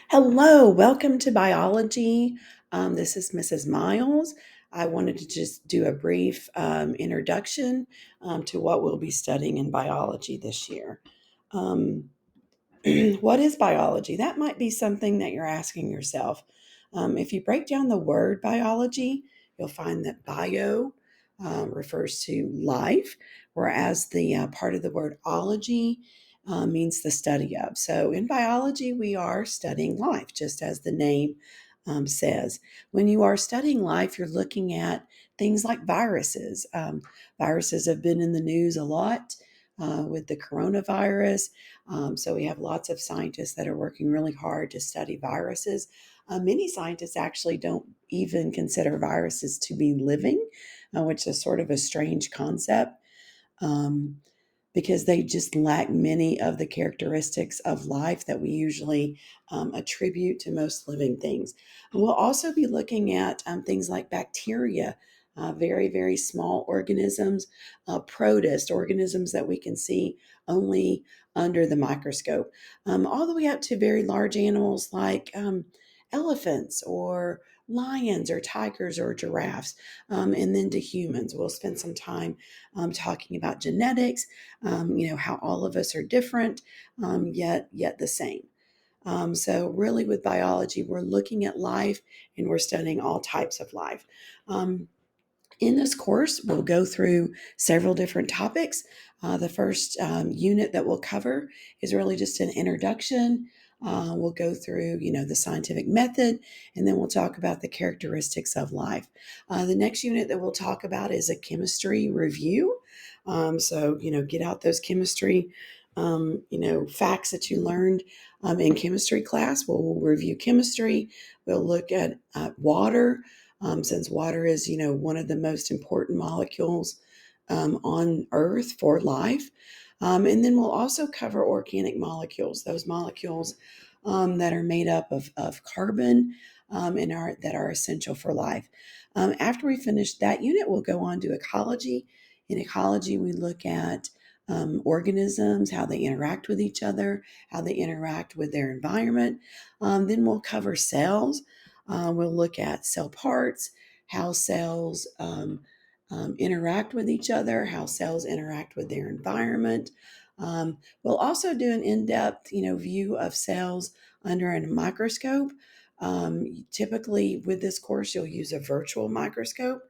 Hello, welcome to biology. This is Mrs. Miles. I wanted to just do a brief introduction to what we'll be studying in biology this year. Um, what is biology? That might be something that you're asking yourself. If you break down the word biology, you'll find that bio refers to life, whereas the part of the word ology means the study of. So in biology, we are studying life, just as the name says. When you are studying life, you're looking at things like viruses. Viruses have been in the news a lot with the coronavirus. So we have lots of scientists that are working really hard to study viruses. Many scientists actually don't even consider viruses to be living, which is sort of a strange concept. Um, because they just lack many of the characteristics of life that we usually attribute to most living things. And we'll also be looking at things like bacteria, very, very small organisms, protist organisms that we can see only under the microscope, all the way up to very large animals like elephants or lions or tigers or giraffes, and then to humans. We'll spend some time talking about genetics, how all of us are different, yet the same. So really with biology, we're looking at life and we're studying all types of life. In this course, we'll go through several different topics. The first unit that we'll cover is really just an introduction. We'll go through, the scientific method, and then we'll talk about the characteristics of life. The next unit that we'll talk about is a chemistry review. Get out those chemistry, facts that you learned in chemistry class. We'll review chemistry. We'll look at water, since water is, one of the most important molecules on Earth for life. And then we'll also cover organic molecules, those molecules that are made up of carbon that are essential for life. After we finish that unit, we'll go on to ecology. In ecology, we look at organisms, how they interact with each other, how they interact with their environment. Then we'll cover cells. We'll look at cell parts, how cells interact with each other, how cells interact with their environment. We'll also do an in-depth, view of cells under a microscope. Typically, with this course, you'll use a virtual microscope.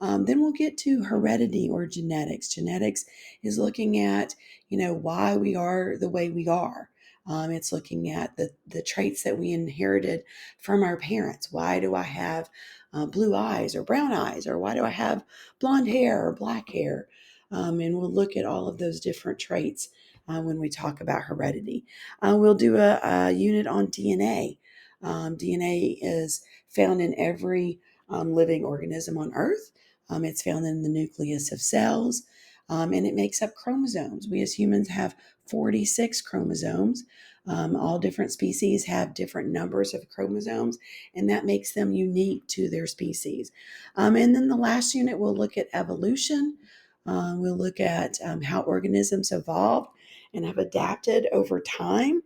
Then we'll get to heredity or genetics. Genetics is looking at, why we are the way we are. It's looking at the traits that we inherited from our parents. Why do I have blue eyes or brown eyes? Or why do I have blonde hair or black hair? And we'll look at all of those different traits when we talk about heredity. We'll do a unit on DNA. DNA is found in every living organism on Earth. It's found in the nucleus of cells, and it makes up chromosomes. We as humans have 46 chromosomes. All different species have different numbers of chromosomes, and that makes them unique to their species. And then the last unit, we'll look at evolution. We'll look at how organisms evolved and have adapted over time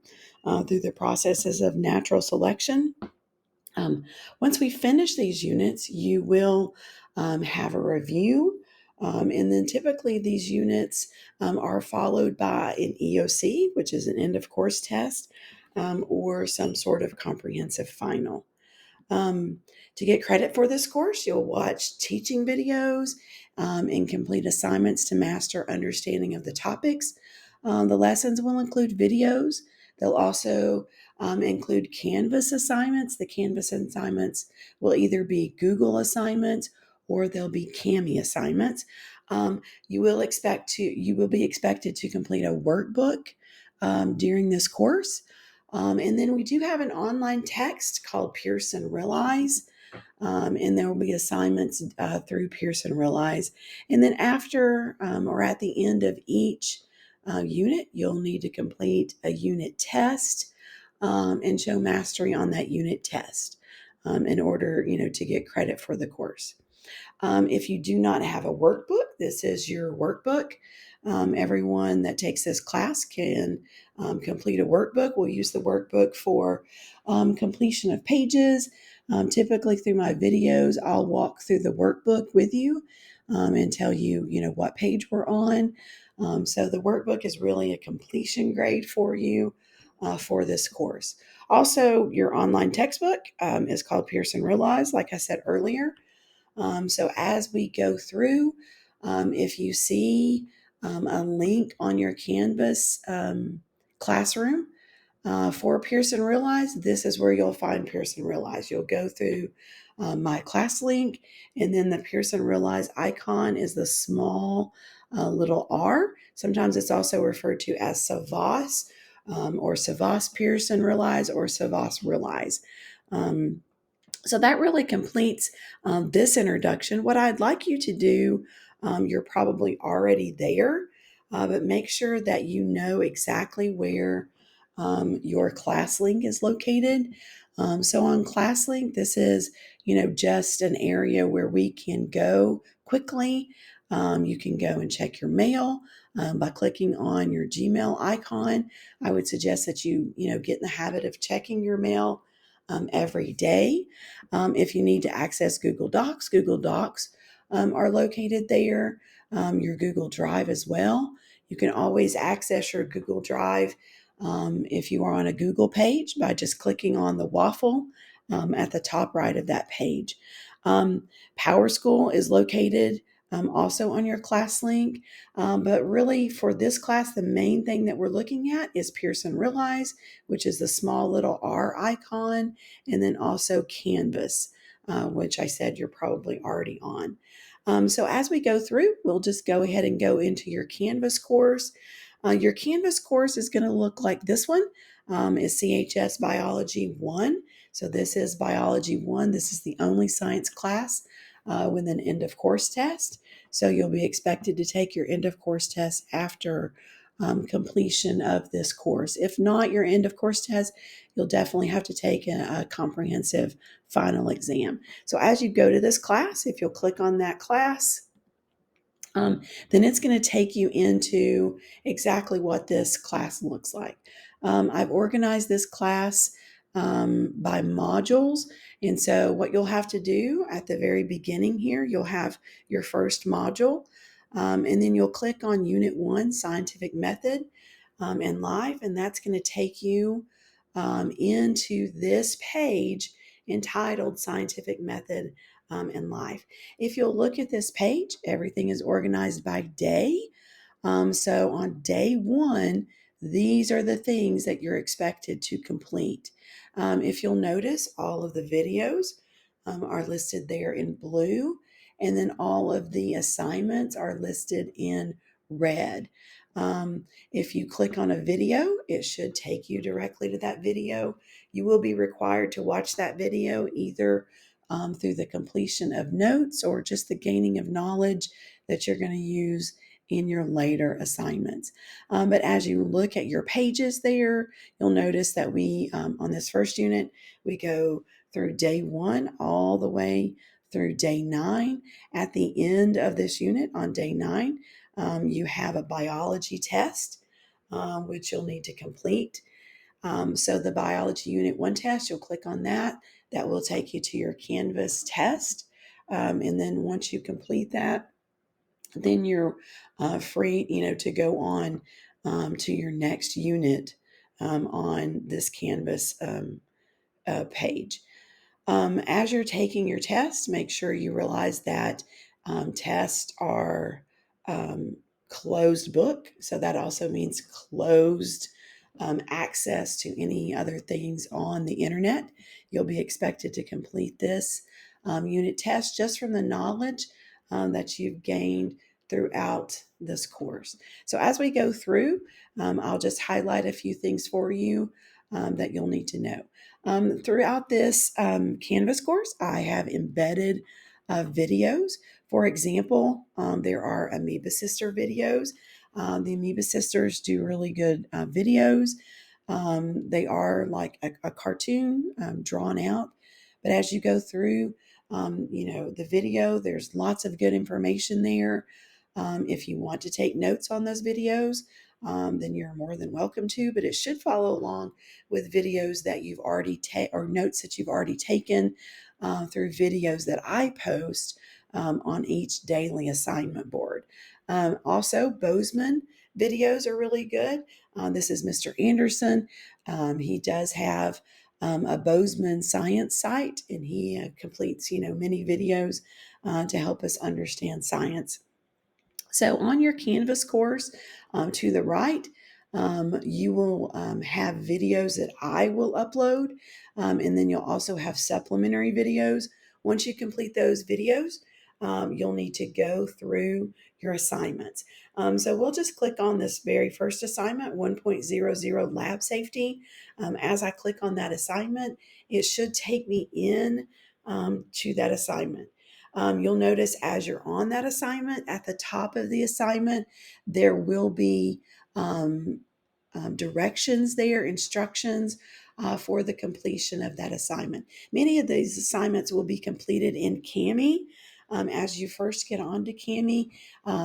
through the processes of natural selection. Once we finish these units, you will have a review. And then typically these units are followed by an EOC, which is an end of course test, or some sort of comprehensive final. Um, to get credit for this course, you'll watch teaching videos and complete assignments to master understanding of the topics. The lessons will include videos. They'll also include Canvas assignments. The Canvas assignments will either be Google assignments or they'll be Kami assignments. You will be expected to complete a workbook during this course. And then we do have an online text called Pearson Realize, and there will be assignments through Pearson Realize. And then after or at the end of each unit, you'll need to complete a unit test and show mastery on that unit test in order, to get credit for the course. If you do not have a workbook, this is your workbook. Everyone that takes this class can complete a workbook. We'll use the workbook for completion of pages. Typically, through my videos, I'll walk through the workbook with you and tell you, what page we're on. So the workbook is really a completion grade for you for this course. Also, your online textbook is called Pearson Realize, like I said earlier. So as we go through, if you see a link on your Canvas classroom for Pearson Realize, this is where you'll find Pearson Realize. You'll go through my class link, and then the Pearson Realize icon is the small little R. Sometimes it's also referred to as Savas or Savas Pearson Realize or Savas Realize. So that really completes this introduction. What I'd like you to do, you're probably already there, but make sure that you know exactly where your ClassLink is located. So on ClassLink, this is, just an area where we can go quickly. You can go and check your mail by clicking on your Gmail icon. I would suggest that you get in the habit of checking your mail every day. If you need to access Google Docs are located there, your Google Drive as well. You can always access your Google Drive if you are on a Google page by just clicking on the waffle at the top right of that page. PowerSchool is located also on your class link. But really, for this class, the main thing that we're looking at is Pearson Realize, which is the small little R icon, and then also Canvas, which I said you're probably already on. So as we go through, we'll just go ahead and go into your Canvas course. Your Canvas course is going to look like this one. Is CHS Biology 1. So this is Biology 1. This is the only science class with an end of course test. So you'll be expected to take your end of course test after completion of this course. If not your end of course test, you'll definitely have to take a comprehensive final exam. So as you go to this class, if you'll click on that class, then it's going to take you into exactly what this class looks like. I've organized this class by modules. And so, what you'll have to do at the very beginning here, you'll have your first module, and then you'll click on Unit 1 Scientific Method and Life, and that's going to take you into this page entitled Scientific Method and Life. If you'll look at this page, everything is organized by day. So on day 1, these are the things that you're expected to complete. If you'll notice, all of the videos are listed there in blue, and then all of the assignments are listed in red. If you click on a video, it should take you directly to that video. You will be required to watch that video either through the completion of notes or just the gaining of knowledge that you're going to use in your later assignments. But as you look at your pages there, you'll notice that we, on this first unit, we go through day 1 all the way through day 9. At the end of this unit, on day 9, you have a biology test, which you'll need to complete. So the biology unit 1 test, you'll click on that. That will take you to your Canvas test. And then once you complete that, then you're free, to go on to your next unit on this Canvas page. As you're taking your test, make sure you realize that tests are closed book. So that also means closed access to any other things on the internet. You'll be expected to complete this unit test just from the knowledge that you've gained throughout this course. So as we go through, I'll just highlight a few things for you that you'll need to know. Throughout this Canvas course, I have embedded videos. For example, there are Amoeba Sister videos. The Amoeba Sisters do really good videos. They are like a cartoon drawn out. But as you go through, The video, there's lots of good information there. If you want to take notes on those videos, then you're more than welcome to, but it should follow along with videos that you've already or notes that you've already taken through videos that I post on each daily assignment board. Also, Bozeman videos are really good. This is Mr. Anderson. He does have a Bozeman science site, and he completes, many videos to help us understand science. So on your Canvas course, to the right, you will have videos that I will upload, and then you'll also have supplementary videos. Once you complete those videos, you'll need to go through your assignments. So we'll just click on this very first assignment, 1.00 lab safety. As I click on that assignment, it should take me in to that assignment. You'll notice as you're on that assignment, at the top of the assignment, there will be directions there, instructions for the completion of that assignment. Many of these assignments will be completed in Kami. As you first get onto Kami,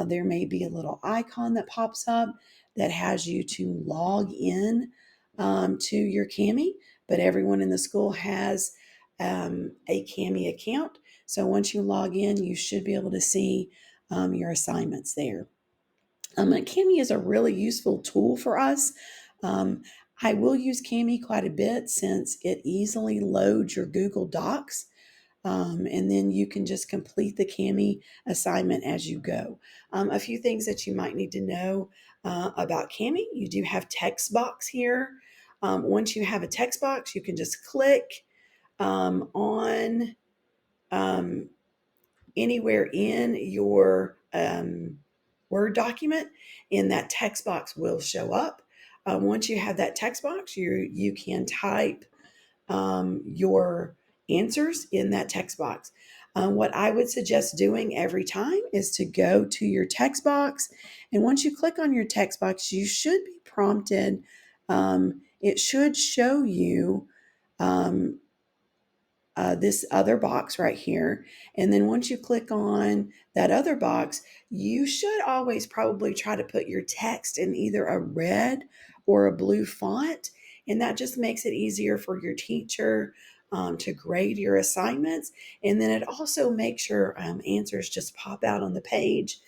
there may be a little icon that pops up that has you to log in to your Kami, but everyone in the school has a Kami account. So once you log in, you should be able to see your assignments there. Kami is a really useful tool for us. Um, I will use Kami quite a bit since it easily loads your Google Docs. And then you can just complete the Kami assignment as you go. A few things that you might need to know about Kami: you do have text box here. Once you have a text box, you can just click on um, anywhere in your Word document, and that text box will show up. Once you have that text box, you can type your answers in that text box. What I would suggest doing every time is to go to your text box, and once you click on your text box, you should be prompted. It should show you um, this other box right here. And then once you click on that other box, you should always probably try to put your text in either a red or a blue font. And that just makes it easier for your teacher to grade your assignments. And then it also makes your answers just pop out on the page.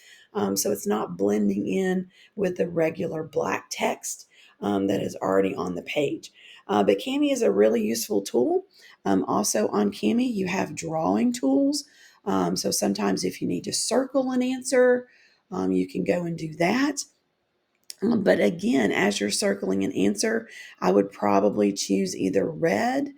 So it's not blending in with the regular black text that is already on the page. But Kami is a really useful tool. Also on Kami, you have drawing tools. So sometimes if you need to circle an answer, you can go and do that. But again, as you're circling an answer, I would probably choose either red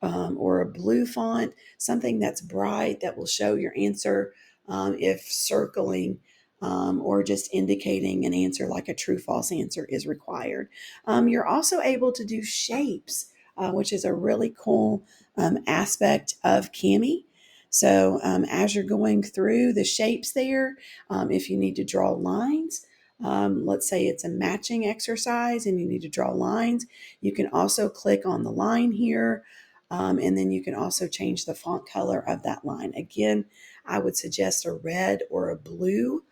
or a blue font, something that's bright that will show your answer if circling or just indicating an answer like a true false answer is required. You're also able to do shapes, which is a really cool aspect of Kami. So as you're going through the shapes there, if you need to draw lines, let's say it's a matching exercise and you need to draw lines. You can also click on the line here, and then you can also change the font color of that line. Again, I would suggest a red or a blue.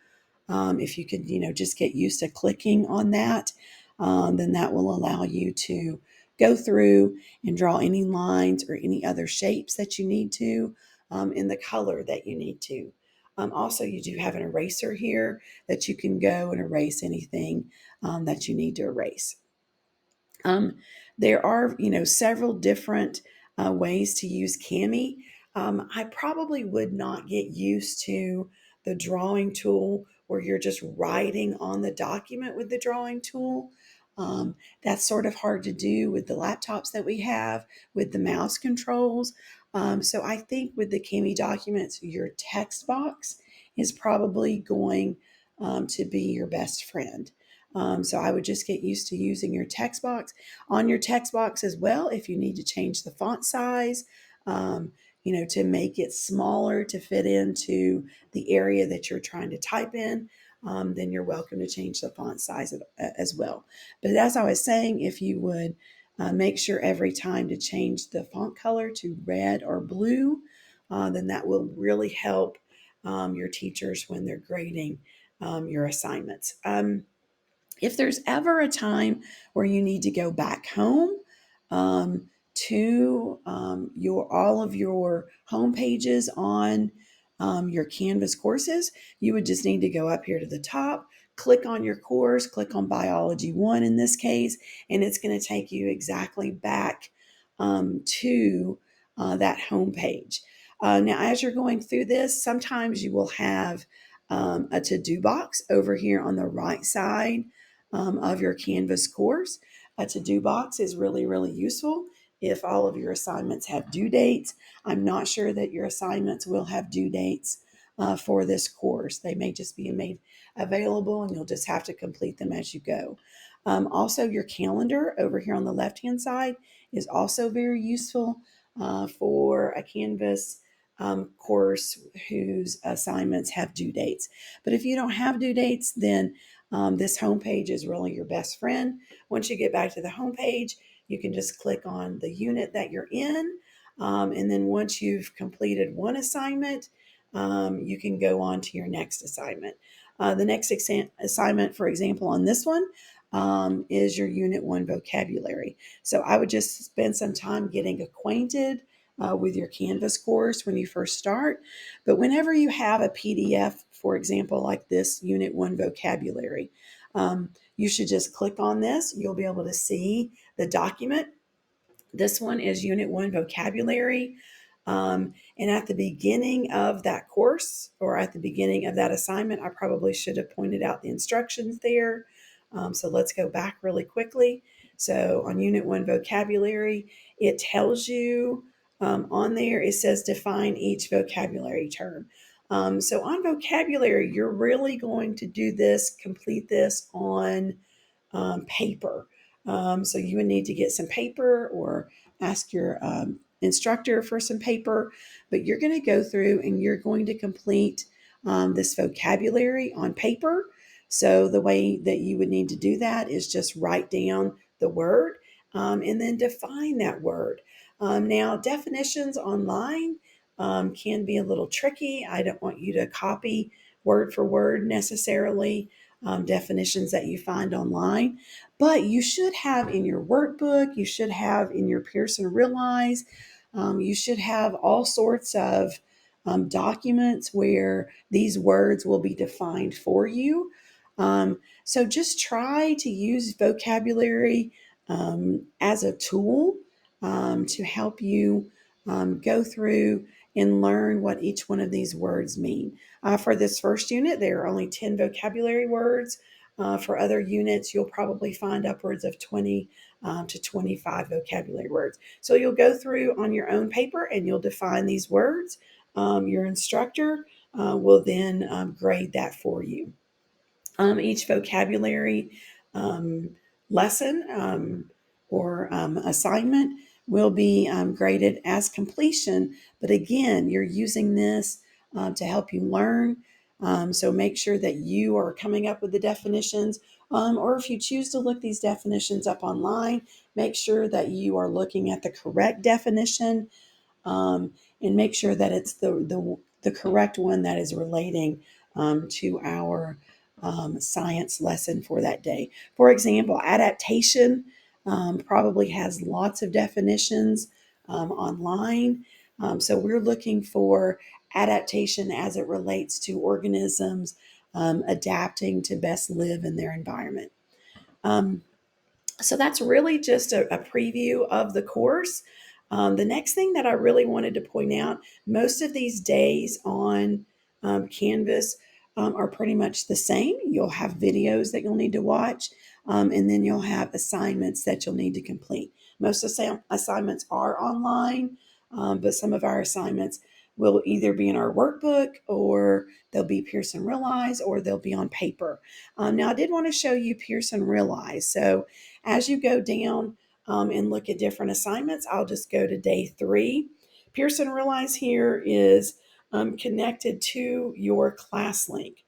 If you could, just get used to clicking on that, then that will allow you to go through and draw any lines or any other shapes that you need to in the color that you need to. Also, you do have an eraser here that you can go and erase anything that you need to erase. Um, there are, several different ways to use Kami. I probably would not get used to the drawing tool where you're just writing on the document with the drawing tool. That's sort of hard to do with the laptops that we have with the mouse controls. So I think with the Kami documents, your text box is probably going to be your best friend. So I would just get used to using your text box. On your text box as well, if you need to change the font size, to make it smaller to fit into the area that you're trying to type in, then you're welcome to change the font size as well. But as I was saying, if you would make sure every time to change the font color to red or blue, then that will really help your teachers when they're grading your assignments. If there's ever a time where you need to go back home to your all of your home pages on your Canvas courses, you would just need to go up here to the top, click on your course, click on Biology 1 in this case, and it's going to take you exactly back to that home page. Now, as you're going through this, sometimes you will have a to-do box over here on the right side of your Canvas course. A to-do box is really, really useful if all of your assignments have due dates. I'm not sure that your assignments will have due dates for this course. They may just be made available and you'll just have to complete them as you go. Also, your calendar over here on the left-hand side is also very useful for a Canvas course whose assignments have due dates. But if you don't have due dates, then this homepage is really your best friend. Once you get back to the homepage, you can just click on the unit that you're in. And then once you've completed one assignment, you can go on to your next assignment. The next assignment, for example, on this one is your Unit 1 vocabulary. So I would just spend some time getting acquainted with your Canvas course when you first start. But whenever you have a PDF, for example, like this Unit 1 vocabulary, you should just click on this. You'll be able to see the document. This one is Unit 1 vocabulary. And at the beginning of that course or at the beginning of that assignment, I probably should have pointed out the instructions there. So let's go back really quickly. So on Unit 1 vocabulary, it tells you on there, it says define each vocabulary term. So on vocabulary, you're really going to do this, complete this on paper. So you would need to get some paper or ask your instructor for some paper, but you're going to go through and you're going to complete this vocabulary on paper. So the way that you would need to do that is just write down the word and then define that word. Now, definitions online can be a little tricky. I don't want you to copy word for word necessarily definitions that you find online, but you should have in your workbook, you should have in your Pearson Realize, you should have all sorts of documents where these words will be defined for you. So just try to use vocabulary as a tool to help you go through and learn what each one of these words mean. For this first unit, there are only 10 vocabulary words. For other units, you'll probably find upwards of 20 to 25 vocabulary words. So you'll go through on your own paper and you'll define these words. Your instructor will then grade that for you. Each vocabulary lesson or assignment will be graded as completion. But again, you're using this to help you learn. So make sure that you are coming up with the definitions. Or if you choose to look these definitions up online, make sure that you are looking at the correct definition and make sure that it's the correct one that is relating to our science lesson for that day. For example, adaptation probably has lots of definitions online. So we're looking for adaptation as it relates to organisms adapting to best live in their environment. Um, so that's really just a preview of the course. The next thing that I really wanted to point out, most of these days on Canvas are pretty much the same. You'll have videos that you'll need to watch, and then you'll have assignments that you'll need to complete. Most assignments are online, but some of our assignments will either be in our workbook or they'll be Pearson Realize or they'll be on paper. Now, I did want to show you Pearson Realize. So as you go down and look at different assignments, I'll just go to day 3. Pearson Realize here is connected to your class link.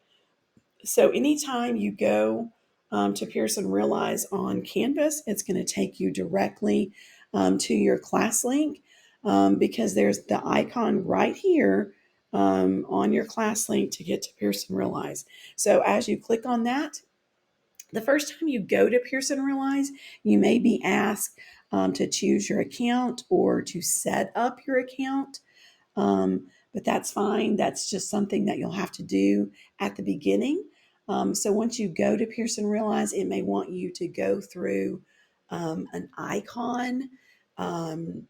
So anytime you go to Pearson Realize on Canvas, it's going to take you directly to your class link. because there's the icon right here on your class link to get to Pearson Realize. So as you click on that, the first time you go to Pearson Realize, you may be asked to choose your account or to set up your account. But that's fine. That's just something that you'll have to do at the beginning. So once you go to Pearson Realize, it may want you to go through an icon. Um,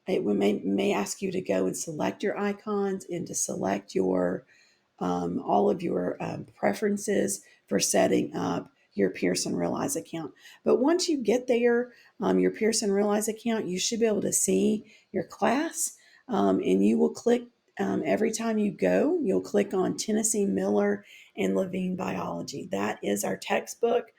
it may ask you to go and select your icons and to select your all of your preferences for setting up your Pearson Realize account. But once you get there, your Pearson Realize account, you should be able to see your class, and you will click every time you go, you'll click on Tennessee Miller and Levine Biology. That is our textbook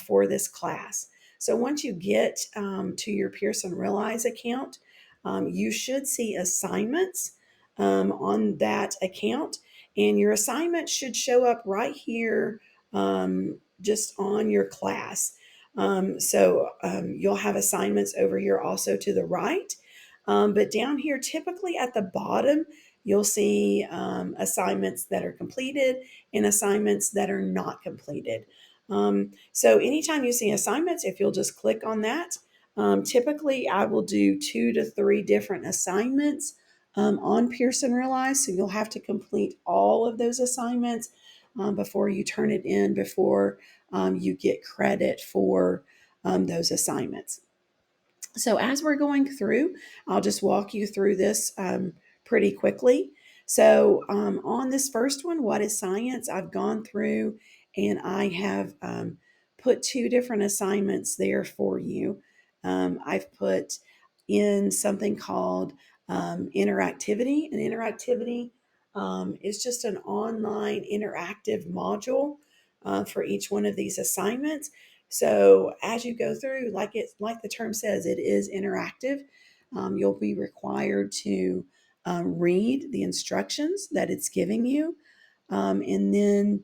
for this class. So once you get to your Pearson Realize account, you should see assignments on that account, and your assignment should show up right here just on your class. You'll have assignments over here also to the right. But down here, typically at the bottom, you'll see assignments that are completed and assignments that are not completed. So anytime you see assignments, if you'll just click on that, typically I will do 2 to 3 different assignments on Pearson Realize. So you'll have to complete all of those assignments before you turn it in, before you get credit for those assignments. So as we're going through, I'll just walk you through this pretty quickly. So on this first one, what is science? I've gone through and I have put 2 different assignments there for you. I've put in something called interactivity. And interactivity is just an online interactive module for each one of these assignments. So as you go through, like the term says, it is interactive. You'll be required to read the instructions that it's giving you, and then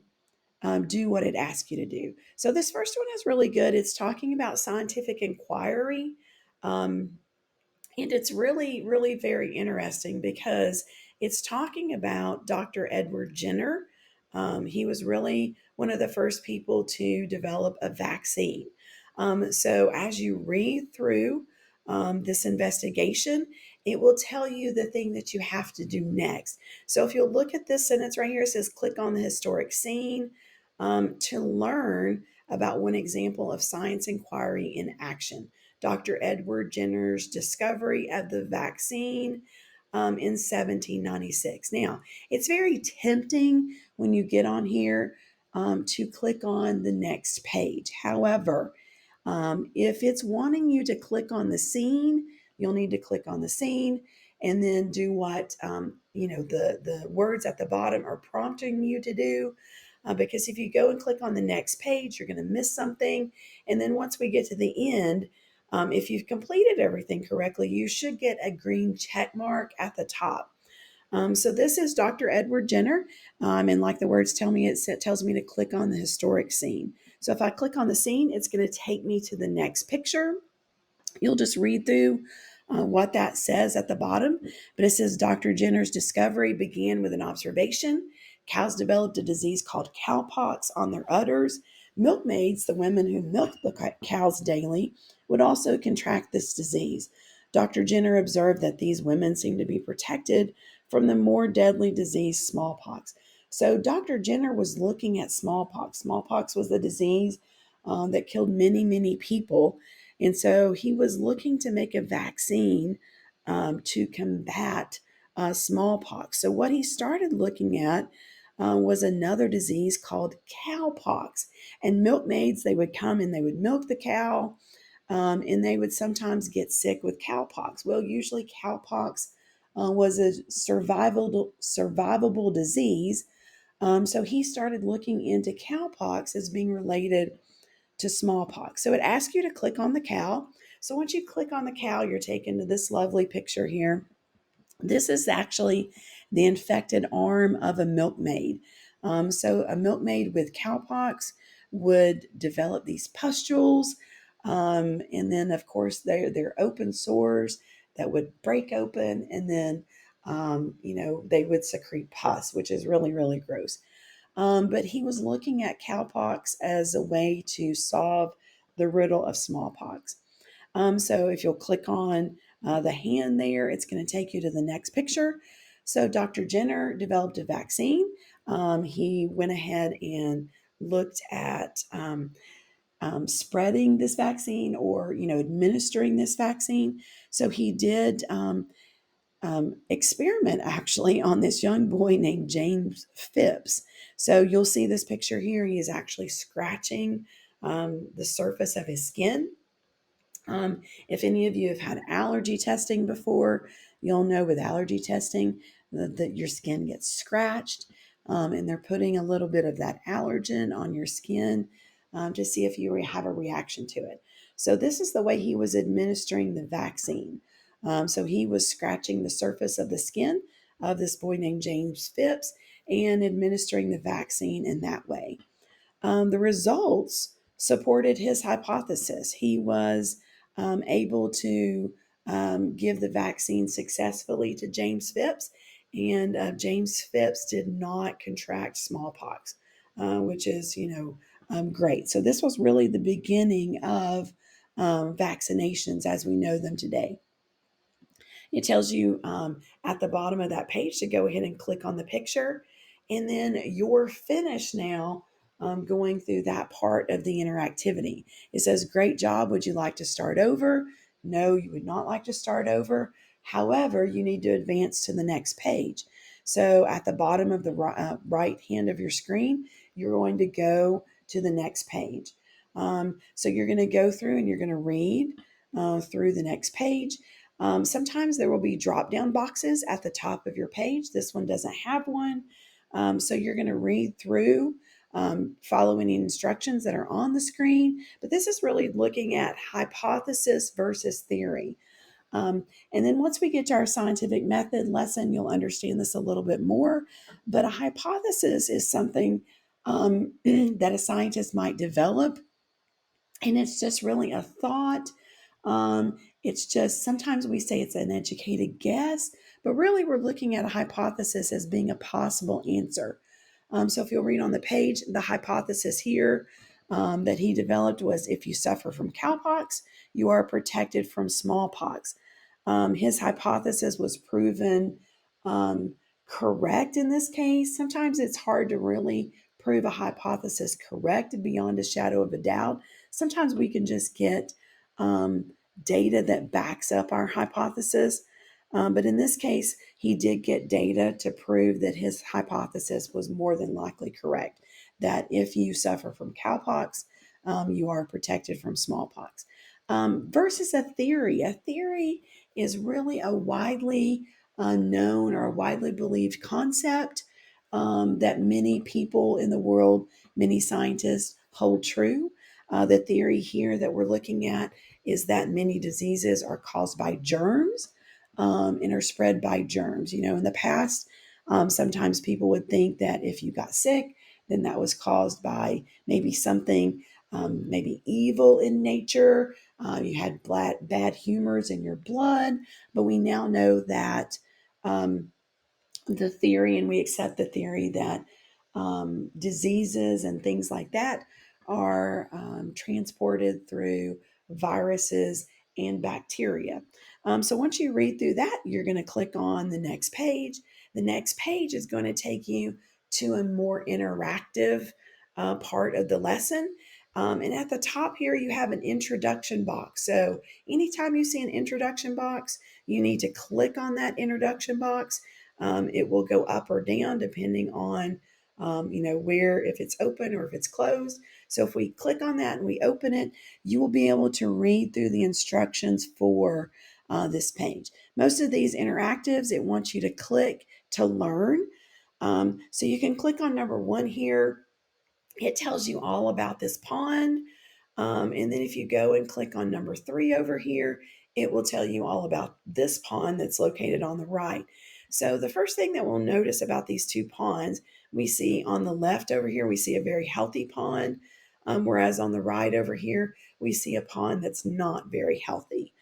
do what it asks you to do. So this first one is really good. It's talking about scientific inquiry. And it's really, really very interesting because it's talking about Dr. Edward Jenner. He was really one of the first people to develop a vaccine. So as you read through this investigation, it will tell you the thing that you have to do next. So if you'll look at this sentence right here, it says click on the historic scene to learn about one example of science inquiry in action. Dr. Edward Jenner's discovery of the vaccine in 1796. Now, it's very tempting when you get on here to click on the next page. However, if it's wanting you to click on the scene, you'll need to click on the scene and then do what the words at the bottom are prompting you to do. Because if you go and click on the next page, you're going to miss something. And then once we get to the end, if you've completed everything correctly, you should get a green check mark at the top. So this is Dr. Edward Jenner, and like the words tell me, it tells me to click on the historic scene. So if I click on the scene, it's going to take me to the next picture. You'll just read through what that says at the bottom, but it says Dr. Jenner's discovery began with an observation. Cows developed a disease called cowpox on their udders. Milkmaids, the women who milked the cows daily, would also contract this disease. Dr. Jenner observed that these women seemed to be protected from the more deadly disease, smallpox. So Dr. Jenner was looking at smallpox. Smallpox was the disease that killed many, many people. And so he was looking to make a vaccine to combat smallpox. So what he started looking at was another disease called cowpox. And milkmaids, they would come and they would milk the cow, and they would sometimes get sick with cowpox. Well, usually cowpox was a survivable disease. So he started looking into cowpox as being related to smallpox. So it asks you to click on the cow. So once you click on the cow, you're taken to this lovely picture here. This is actually the infected arm of a milkmaid. So a milkmaid with cowpox would develop these pustules. And then, of course, they're open sores that would break open, and then they would secrete pus, which is really, really gross. But he was looking at cowpox as a way to solve the riddle of smallpox. So if you'll click on the hand there, it's going to take you to the next picture. So Dr. Jenner developed a vaccine. He went ahead and looked at spreading this vaccine, or administering this vaccine. So he did experiment actually on this young boy named James Phipps. So you'll see this picture here. He is actually scratching the surface of his skin. If any of you have had allergy testing before, you'll know with allergy testing that your skin gets scratched, and they're putting a little bit of that allergen on your skin to see if you have a reaction to it. So this is the way he was administering the vaccine. So he was scratching the surface of the skin of this boy named James Phipps and administering the vaccine in that way. The results supported his hypothesis. He was able to give the vaccine successfully to James Phipps, and James Phipps did not contract smallpox, which is, great. So this was really the beginning of vaccinations as we know them today. It tells you at the bottom of that page to go ahead and click on the picture. And then you're finished now going through that part of the interactivity. It says, great job. Would you like to start over? No, you would not like to start over. However, you need to advance to the next page. So at the bottom of the right hand of your screen, you're going to go to the next page. So you're going to go through and you're going to read through the next page. Sometimes there will be drop down boxes at the top of your page. This one doesn't have one. So you're going to read through, following the instructions that are on the screen. But this is really looking at hypothesis versus theory. And then once we get to our scientific method lesson, you'll understand this a little bit more. But a hypothesis is something that a scientist might develop, and it's just really a thought. It's just sometimes we say it's an educated guess, but really we're looking at a hypothesis as being a possible answer. So if you'll read on the page, the hypothesis here that he developed was, if you suffer from cowpox, you are protected from smallpox. His hypothesis was proven correct in this case. Sometimes it's hard to really prove a hypothesis correct beyond a shadow of a doubt. Sometimes we can just get data that backs up our hypothesis. But in this case, he did get data to prove that his hypothesis was more than likely correct, that if you suffer from cowpox, you are protected from smallpox. Versus a theory. A theory is really a widely known or a widely believed concept that many people in the world, many scientists hold true. The theory here that we're looking at is that many diseases are caused by germs and are spread by germs. In the past, sometimes people would think that if you got sick, then that was caused by maybe something, maybe evil in nature. You had bad humors in your blood, but we now know that the theory, and we accept the theory that diseases and things like that are transported through viruses and bacteria. So once you read through that, you're going to click on the next page. The next page is going to take you to a more interactive part of the lesson. And at the top here, you have an introduction box. So anytime you see an introduction box, you need to click on that introduction box. It will go up or down depending on, where, if it's open or if it's closed. So if we click on that and we open it, you will be able to read through the instructions for this page. Most of these interactives, it wants you to click to learn. So you can click on number 1 here. It tells you all about this pond. And then if you go and click on number 3 over here, it will tell you all about this pond that's located on the right. So the first thing that we'll notice about these two ponds, we see on the left over here, we see a very healthy pond, whereas on the right over here, we see a pond that's not very healthy.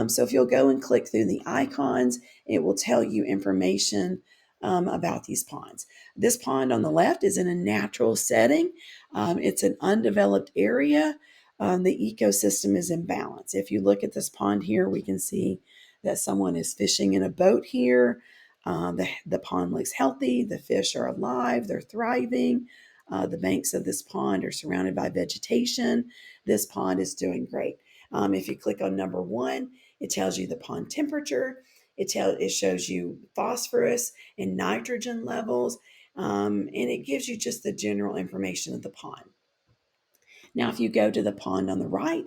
So if you'll go and click through the icons, it will tell you information about these ponds. This pond on the left is in a natural setting. It's an undeveloped area. The ecosystem is in balance. If you look at this pond here, we can see that someone is fishing in a boat here. The pond looks healthy. The fish are alive. They're thriving. The banks of this pond are surrounded by vegetation. This pond is doing great. If you click on number one, it tells you the pond temperature. It shows you phosphorus and nitrogen levels, and it gives you just the general information of the pond. Now, if you go to the pond on the right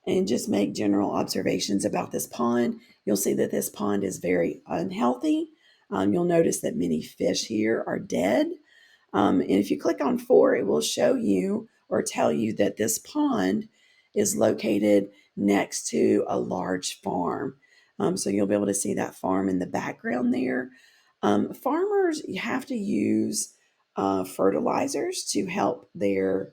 and just make general observations about this pond, you'll see that this pond is very unhealthy. You'll notice that many fish here are dead. And if you click on 4, it will show you or tell you that this pond is located next to a large farm. So you'll be able to see that farm in the background there. Farmers have to use fertilizers to help their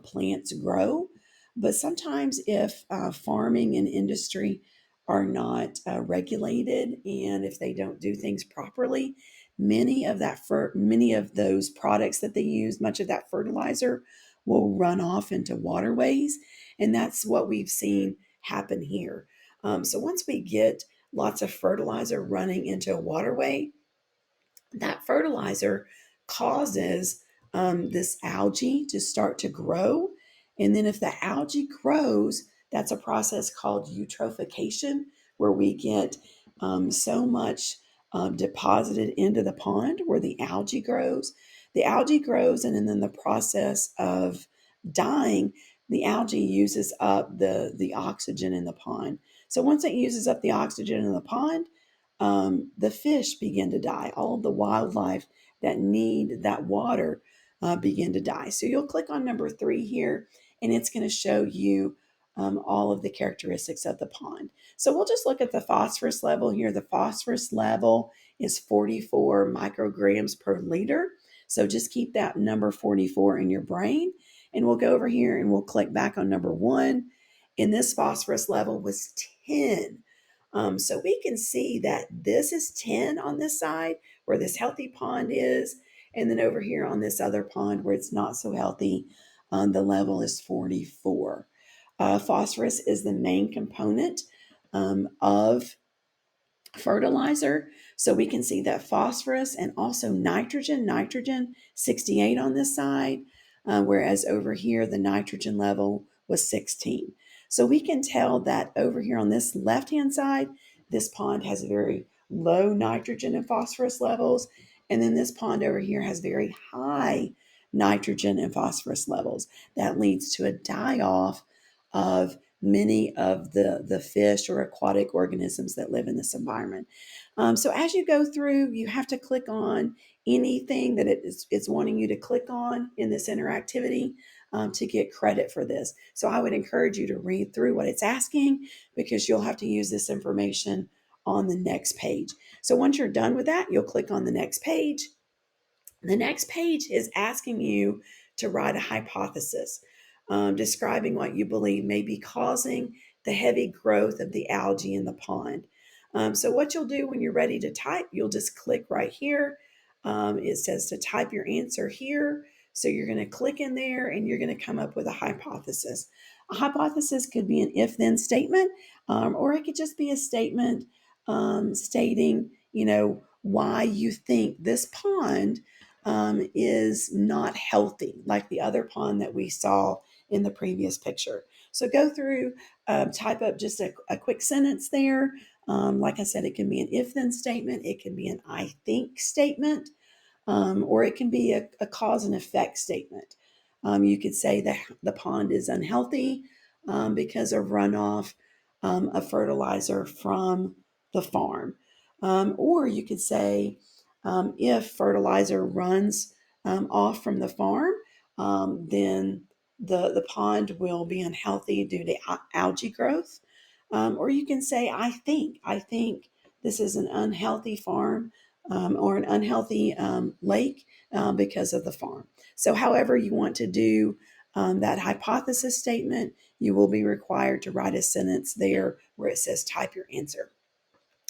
plants grow. But sometimes, if farming and industry are not regulated, and if they don't do things properly, many of those products that they use, much of that fertilizer will run off into waterways, and that's what we've seen happen here. So once we get lots of fertilizer running into a waterway, that fertilizer causes this algae to start to grow. And then, if the algae grows, that's a process called eutrophication, where we get so much deposited into the pond where the algae grows. The algae grows, and then in the process of dying, the algae uses up the oxygen in the pond. So, once it uses up the oxygen in the pond, the fish begin to die. All of the wildlife that need that water begin to die. So you'll click on number 3 here, and it's going to show you all of the characteristics of the pond. So we'll just look at the phosphorus level here. The phosphorus level is 44 micrograms per liter. So just keep that number 44 in your brain. And we'll go over here and we'll click back on number 1. And this phosphorus level was 10. So we can see that this is 10 on this side where this healthy pond is. And then over here on this other pond where it's not so healthy, the level is 44. Phosphorus is the main component of fertilizer. So we can see that phosphorus and also nitrogen 68 on this side, whereas over here the nitrogen level was 16. So we can tell that over here on this left-hand side, this pond has very low nitrogen and phosphorus levels. And then this pond over here has very high nitrogen and phosphorus levels. That leads to a die-off of many of the fish or aquatic organisms that live in this environment. So as you go through, you have to click on anything that it's wanting you to click on in this interactivity to get credit for this. So I would encourage you to read through what it's asking, because you'll have to use this information on the next page. So once you're done with that, you'll click on the next page. The next page is asking you to write a hypothesis describing what you believe may be causing the heavy growth of the algae in the pond. So, what you'll do when you're ready to type, you'll just click right here. It says to type your answer here. So, you're going to click in there and you're going to come up with a hypothesis. A hypothesis could be an if then statement, or it could just be a statement stating, why you think this pond is not healthy, like the other pond that we saw in the previous picture. So go through, type up just a quick sentence there. Like I said, it can be an if then statement, it can be an I think statement, or it can be a cause and effect statement. You could say that the pond is unhealthy because of runoff of fertilizer from the farm. Or you could say, if fertilizer runs off from the farm, then the pond will be unhealthy due to algae growth. Or you can say, I think this is an unhealthy farm or an unhealthy lake because of the farm. So, however you want to do that hypothesis statement, you will be required to write a sentence there where it says type your answer.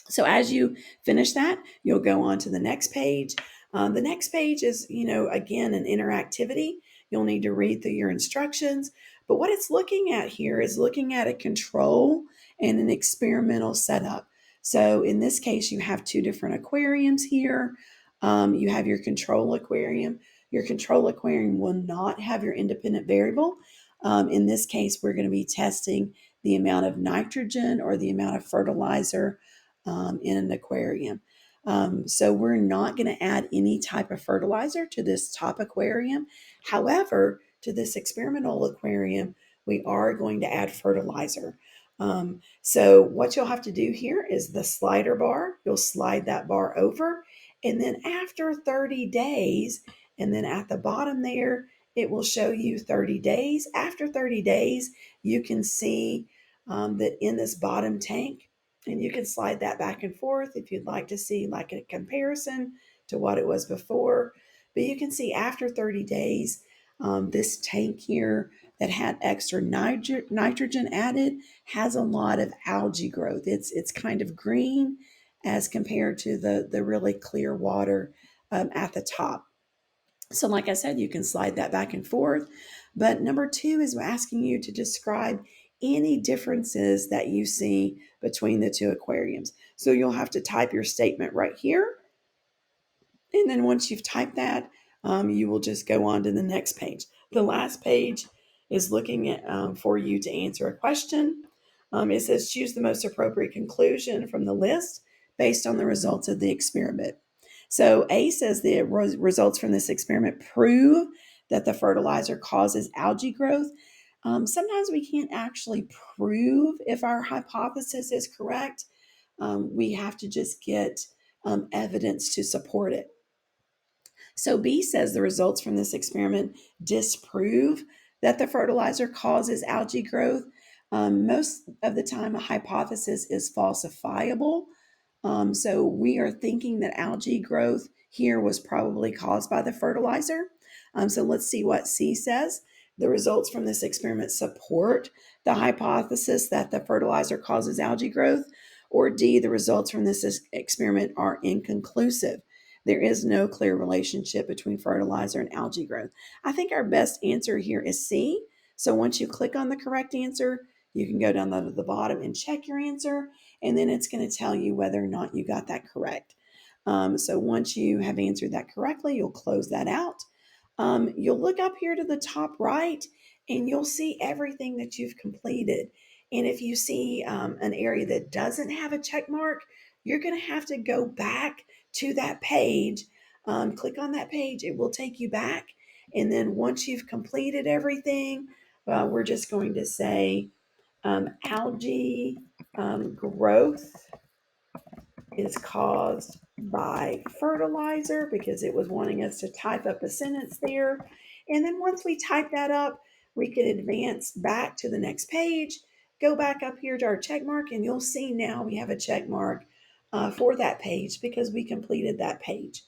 So as you finish that, you'll go on to the next page. The next page is, again, an interactivity. You'll need to read through your instructions. But what it's looking at here is looking at a control and an experimental setup. So in this case, you have two different aquariums here. You have your control aquarium. Your control aquarium will not have your independent variable. In this case, we're going to be testing the amount of nitrogen or the amount of fertilizer in an aquarium. So we're not going to add any type of fertilizer to this top aquarium. However, to this experimental aquarium, we are going to add fertilizer. So what you'll have to do here is the slider bar. You'll slide that bar over, and then after 30 days, and then at the bottom there, it will show you 30 days. After 30 days, you can see that in this bottom tank, and you can slide that back and forth if you'd like to see like a comparison to what it was before. But you can see after 30 days, this tank here that had extra nitrogen added has a lot of algae growth. It's kind of green as compared to the really clear water at the top. So, like I said, you can slide that back and forth. But number two is asking you to describe any differences that you see between the two aquariums. So, you'll have to type your statement right here. And then once you've typed that, you will just go on to the next page. The last page is looking at for you to answer a question. It says choose the most appropriate conclusion from the list based on the results of the experiment. So A says the results from this experiment prove that the fertilizer causes algae growth. Sometimes we can't actually prove if our hypothesis is correct. We have to just get evidence to support it. So B says the results from this experiment disprove that the fertilizer causes algae growth. Most of the time, a hypothesis is falsifiable. So we are thinking that algae growth here was probably caused by the fertilizer. So let's see what C says. The results from this experiment support the hypothesis that the fertilizer causes algae growth. Or D, the results from this experiment are inconclusive. There is no clear relationship between fertilizer and algae growth. I think our best answer here is C. So once you click on the correct answer, you can go down to the bottom and check your answer, and then it's going to tell you whether or not you got that correct. So once you have answered that correctly, you'll close that out. You'll look up here to the top right, and you'll see everything that you've completed. And if you see an area that doesn't have a check mark, you're going to have to go back to that page. Click on that page, it will take you back. And then once you've completed everything, we're just going to say algae growth is caused by fertilizer, because it was wanting us to type up a sentence there. And then once we type that up, we can advance back to the next page, go back up here to our check mark, and you'll see now we have a check mark for that page because we completed that page.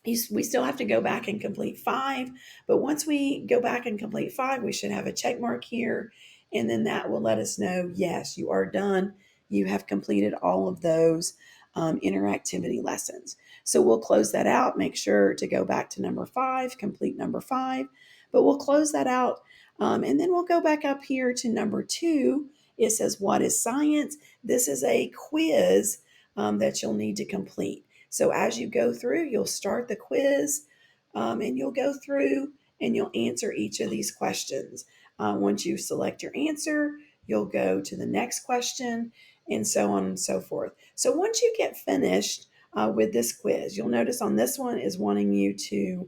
We still have to go back and complete 5, but once we go back and complete 5, we should have a check mark here, and then that will let us know, yes, you are done. You have completed all of those interactivity lessons. So we'll close that out. Make sure to go back to number 5, complete number 5, but we'll close that out, and then we'll go back up here to number 2. It says, what is science? This is a quiz that you'll need to complete. So as you go through, you'll start the quiz, and you'll go through and you'll answer each of these questions. Once you select your answer, you'll go to the next question, and so on and so forth. So once you get finished with this quiz, you'll notice on this one is wanting you to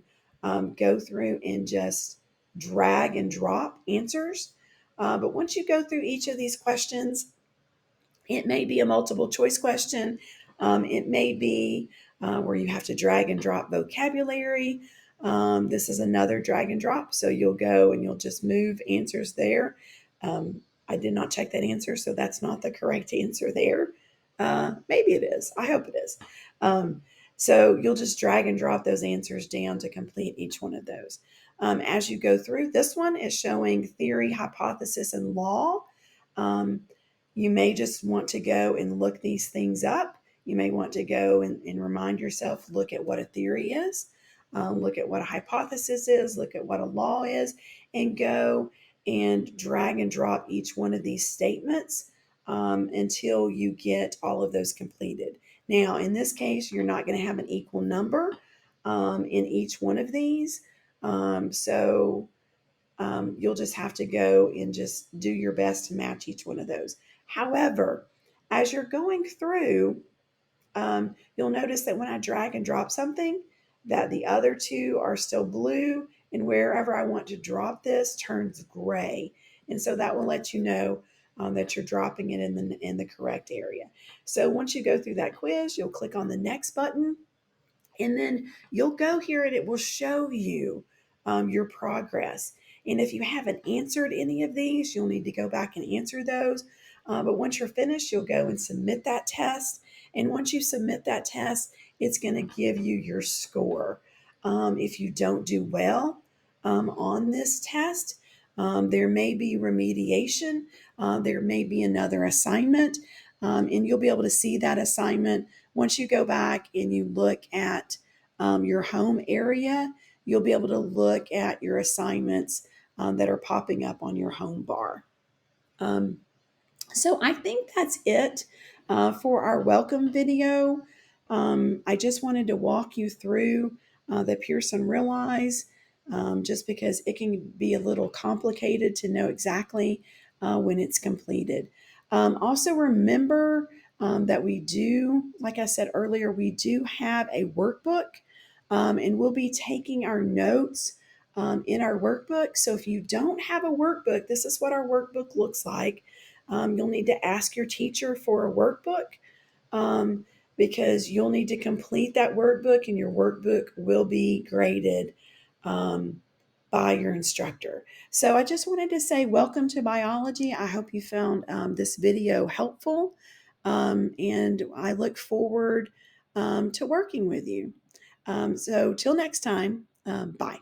go through and just drag and drop answers. But once you go through each of these questions, it may be a multiple choice question. It may be where you have to drag and drop vocabulary. This is another drag and drop. So you'll go and you'll just move answers there. I did not check that answer, so that's not the correct answer there. Maybe it is. I hope it is. So you'll just drag and drop those answers down to complete each one of those. As you go through, this one is showing theory, hypothesis, and law. Um, you may just want to go and look these things up. You may want to go and remind yourself, look at what a theory is, look at what a hypothesis is, look at what a law is, and go and drag and drop each one of these statements until you get all of those completed. Now, in this case, you're not going to have an equal number in each one of these. You'll just have to go and just do your best to match each one of those. However, as you're going through, you'll notice that when I drag and drop something, that the other two are still blue, and wherever I want to drop this turns gray. And so that will let you know that you're dropping it in the correct area. So once you go through that quiz, you'll click on the next button, and then you'll go here and it will show you your progress. And if you haven't answered any of these, you'll need to go back and answer those. But once you're finished, you'll go and submit that test. And once you submit that test, it's going to give you your score. If you don't do well on this test, there may be remediation, there may be another assignment, and you'll be able to see that assignment once you go back and you look at your home area. You'll be able to look at your assignments that are popping up on your home bar. Um, so I think that's it for our welcome video. I just wanted to walk you through the Pearson Realize, just because it can be a little complicated to know exactly when it's completed. Also remember that we do, like I said earlier, we do have a workbook, and we'll be taking our notes in our workbook. So if you don't have a workbook, this is what our workbook looks like. You'll need to ask your teacher for a workbook, because you'll need to complete that workbook, and your workbook will be graded by your instructor. So I just wanted to say welcome to biology. I hope you found this video helpful, and I look forward to working with you. So till next time, bye.